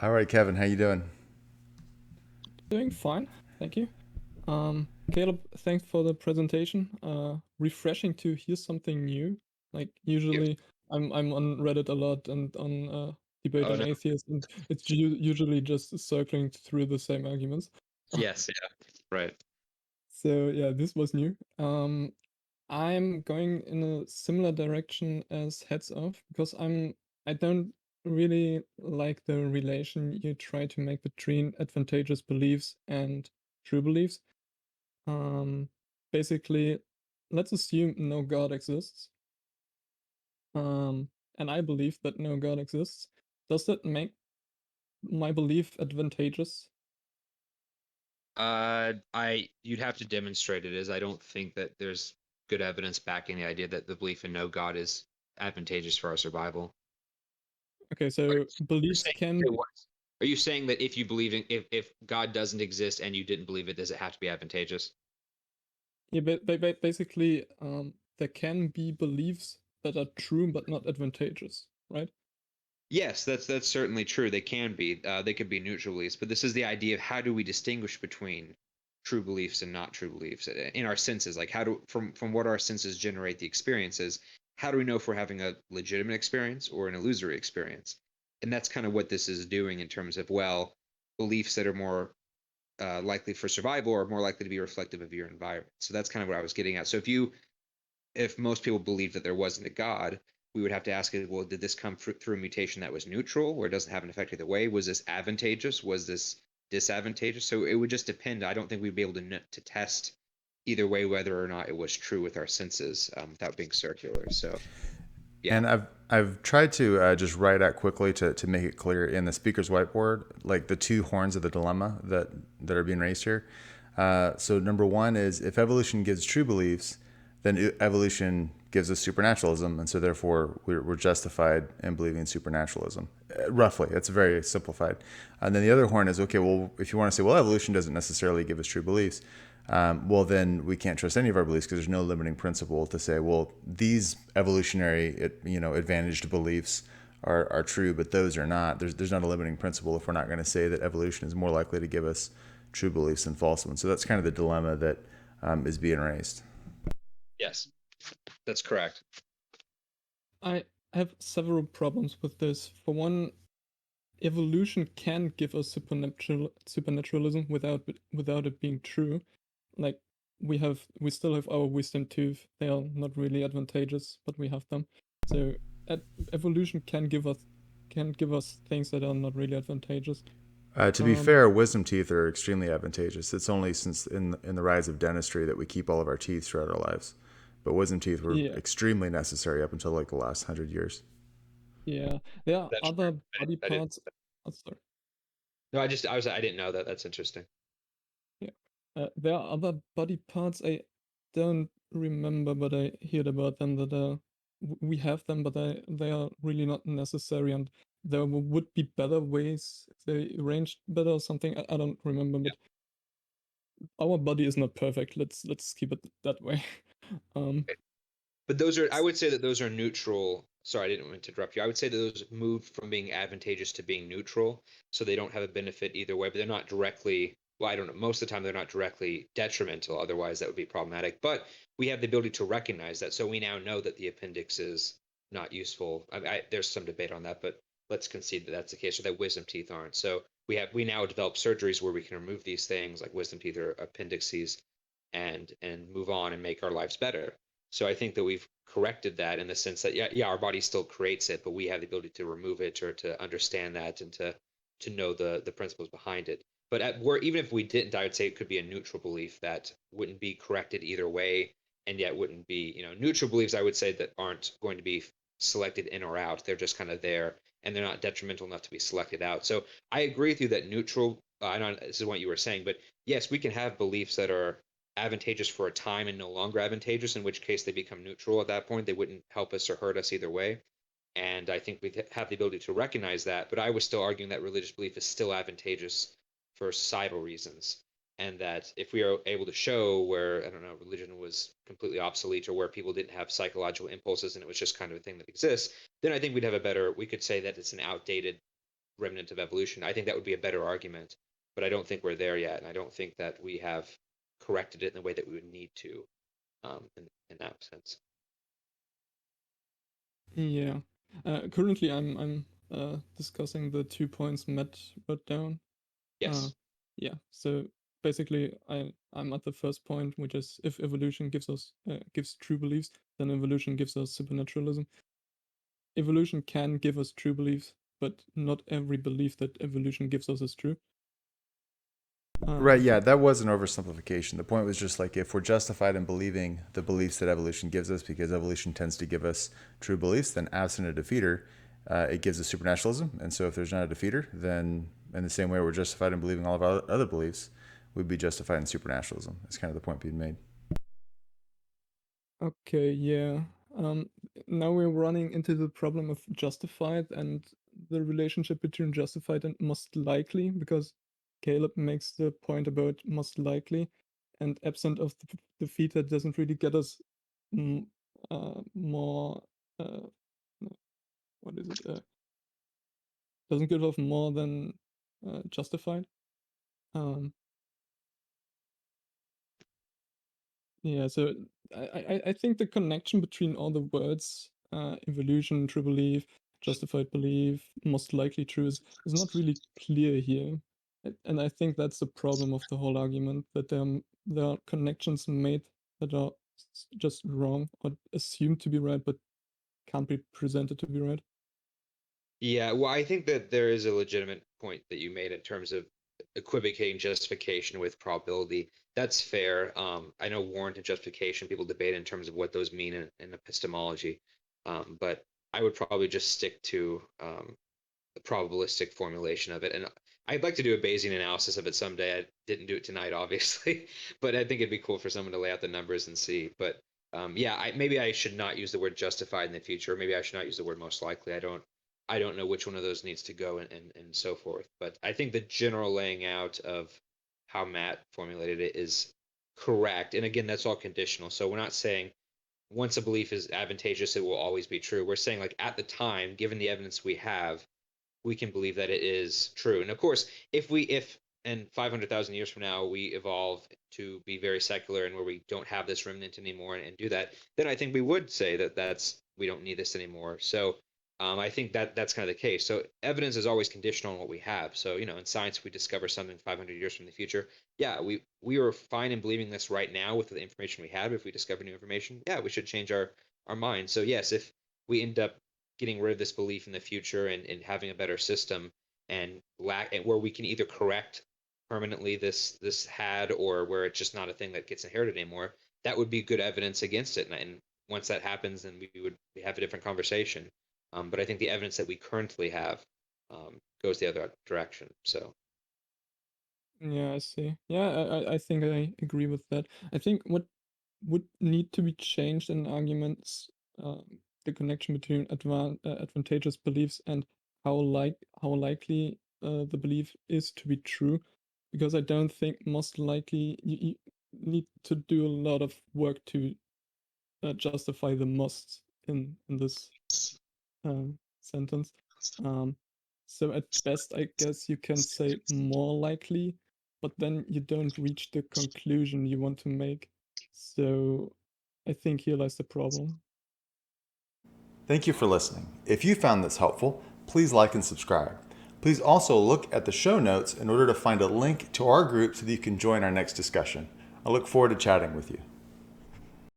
All right, Kevin, how you doing? Doing fine, thank you. Caleb, thanks for the presentation. Refreshing to hear something new. Like Yes. usually, I'm on Reddit a lot and on Debate Oh on no. Atheist, and it's usually just circling through the same arguments. Yes. Yeah. Right. So yeah, this was new. I'm going in a similar direction as Heads Off because I don't really like the relation you try to make between advantageous beliefs and true beliefs. Um, Basically, let's assume no God exists. Um, and I believe that no God exists. Does that make my belief advantageous? I you'd have to demonstrate it as I don't think that there's good evidence backing the idea that the belief in no God is advantageous for our survival. Okay, Are so you beliefs saying can okay, what? Are you saying that if you believe in if God doesn't exist and you didn't believe it, does it have to be advantageous? yeah, basically there can be beliefs that are true but not advantageous, right? Yes, that's certainly true. They can be. They could be neutral beliefs, but this is the idea of how do we distinguish between true beliefs and not true beliefs in our senses? Like how do from what our senses generate the experiences, how do we know if we're having a legitimate experience or an illusory experience? And that's kind of what this is doing in terms of well, beliefs that are more likely for survival are more likely to be reflective of your environment. So that's kind of what I was getting at. So if most people believed that there wasn't a God, we would have to ask it, well, did this come through a mutation that was neutral, where it doesn't have an effect either way? Was this advantageous? Was this disadvantageous? So it would just depend. I don't think we'd be able to test either way whether or not it was true with our senses without being circular. So yeah. And I've tried to just write out quickly to make it clear in the speaker's whiteboard, like the two horns of the dilemma that are being raised here. So number one is if evolution gives true beliefs, then evolution gives us supernaturalism, and so therefore we're justified in believing in supernaturalism. Roughly, it's very simplified. And then the other horn is okay. Well, if you want to say, well, evolution doesn't necessarily give us true beliefs, well, then we can't trust any of our beliefs because there's no limiting principle to say, well, these evolutionary, advantaged beliefs are true, but those are not. There's not a limiting principle if we're not going to say that evolution is more likely to give us true beliefs than false ones. So that's kind of the dilemma that is being raised. Yes, that's correct. I have several problems with this. For one, evolution can give us supernaturalism without it being true. Like we still have our wisdom tooth. They are not really advantageous, but we have them. So evolution can give us things that are not really advantageous. To be Um, fair, wisdom teeth are extremely advantageous. It's only since in the rise of dentistry that we keep all of our teeth throughout our lives. But wisdom teeth were yeah, extremely necessary up until like the last 100 years. yeah. There are That's true. other body I didn't. parts. Oh, sorry. No, I didn't know that. That's interesting. Yeah. There are other body parts I don't remember, but I heard about them that we have them, but they are really not necessary, and there would be better ways if they arranged better or something. I don't remember, but our body is not perfect. Let's keep it that way. Um, But those are, I would say that those are neutral. Sorry, I didn't mean to interrupt you. I would say that those moved from being advantageous to being neutral, so they don't have a benefit either way, but they're not directly, well, I don't know, most of the time they're not directly detrimental. Otherwise, that would be problematic. But we have the ability to recognize that. So we now know that the appendix is not useful. There's some debate on that, but let's concede that that's the case, or that wisdom teeth aren't. So we now develop surgeries where we can remove these things like wisdom teeth or appendices and move on and make our lives better. So I think that we've corrected that in the sense that yeah, our body still creates it, but we have the ability to remove it or to understand that and to know the principles behind it. But where even if we didn't, I would say it could be a neutral belief that wouldn't be corrected either way, and yet wouldn't be, neutral beliefs. I would say that aren't going to be selected in or out. They're just kind of there, and they're not detrimental enough to be selected out. So I agree with you that neutral. I know this is what you were saying, but yes, we can have beliefs that are advantageous for a time and no longer advantageous, in which case they become neutral at that point. They wouldn't help us or hurt us either way. And I think we have the ability to recognize that. But I was still arguing that religious belief is still advantageous for societal reasons. And that if we are able to show where, I don't know, religion was completely obsolete or where people didn't have psychological impulses and it was just kind of a thing that exists, then I think we'd have we could say that it's an outdated remnant of evolution. I think that would be a better argument, but I don't think we're there yet, and I don't think that we have corrected it in the way that we would need to, in that sense. Yeah. Currently, I'm discussing the 2 points Matt wrote down. Uh, Yes. yeah. So basically, I'm at the first point, which is if evolution gives true beliefs, then evolution gives us supernaturalism. Evolution can give us true beliefs, but not every belief that evolution gives us is true. Right, yeah, that was an oversimplification. The point was just like if we're justified in believing the beliefs that evolution gives us, because evolution tends to give us true beliefs, then absent a defeater, it gives us supernaturalism. And so if there's not a defeater, then in the same way we're justified in believing all of our other beliefs, we'd be justified in supernaturalism. That's kind of the point being made. Okay, yeah. Um, Now we're running into the problem of justified and the relationship between justified and most likely, because Caleb makes the point about most likely, and absent of the defeater doesn't really get us mm, more. No, what is it? Doesn't give us more than justified. Um, Yeah, so I think the connection between all the words, evolution, true belief, justified belief, most likely true, is not really clear here. And I think that's the problem of the whole argument, that there are connections made that are just wrong or assumed to be right, but can't be presented to be right. Yeah, well, I think that there is a legitimate point that you made in terms of equivocating justification with probability. That's fair. I know warranted justification, people debate in terms of what those mean in epistemology. But I would probably just stick to the probabilistic formulation of it. And I'd like to do a Bayesian analysis of it someday. I didn't do it tonight, obviously, but I think it'd be cool for someone to lay out the numbers and see. But yeah, maybe I should not use the word justified in the future. Maybe I should not use the word most likely. I don't know which one of those needs to go and so forth. But I think the general laying out of how Matt formulated it is correct. And again, that's all conditional. So we're not saying once a belief is advantageous, it will always be true. We're saying like at the time, given the evidence we have, we can believe that it is true. And of course, if in 500,000 years from now we evolve to be very secular and where we don't have this remnant anymore and do that, then I think we would say that we don't need this anymore. So I think that that's kind of the case. So evidence is always conditional on what we have. So in science, we discover something 500 years from the future. Yeah, we are fine in believing this right now with the information we have. If we discover new information, yeah, we should change our mind. So yes, if we end up getting rid of this belief in the future and having a better system and where we can either correct permanently this had or where it's just not a thing that gets inherited anymore, that would be good evidence against it. And once that happens, then we have a different conversation. But I think the evidence that we currently have goes the other direction. So Yeah, I see. Yeah, I think I agree with that. I think what would need to be changed in arguments, the connection between advantageous beliefs and how likely the belief is to be true, because I don't think most likely you need to do a lot of work to justify the most in this sentence. Um, so at best, I guess you can say more likely, but then you don't reach the conclusion you want to make. So I think here lies the problem. Thank you for listening. If you found this helpful, please like and subscribe. Please also look at the show notes in order to find a link to our group so that you can join our next discussion. I look forward to chatting with you.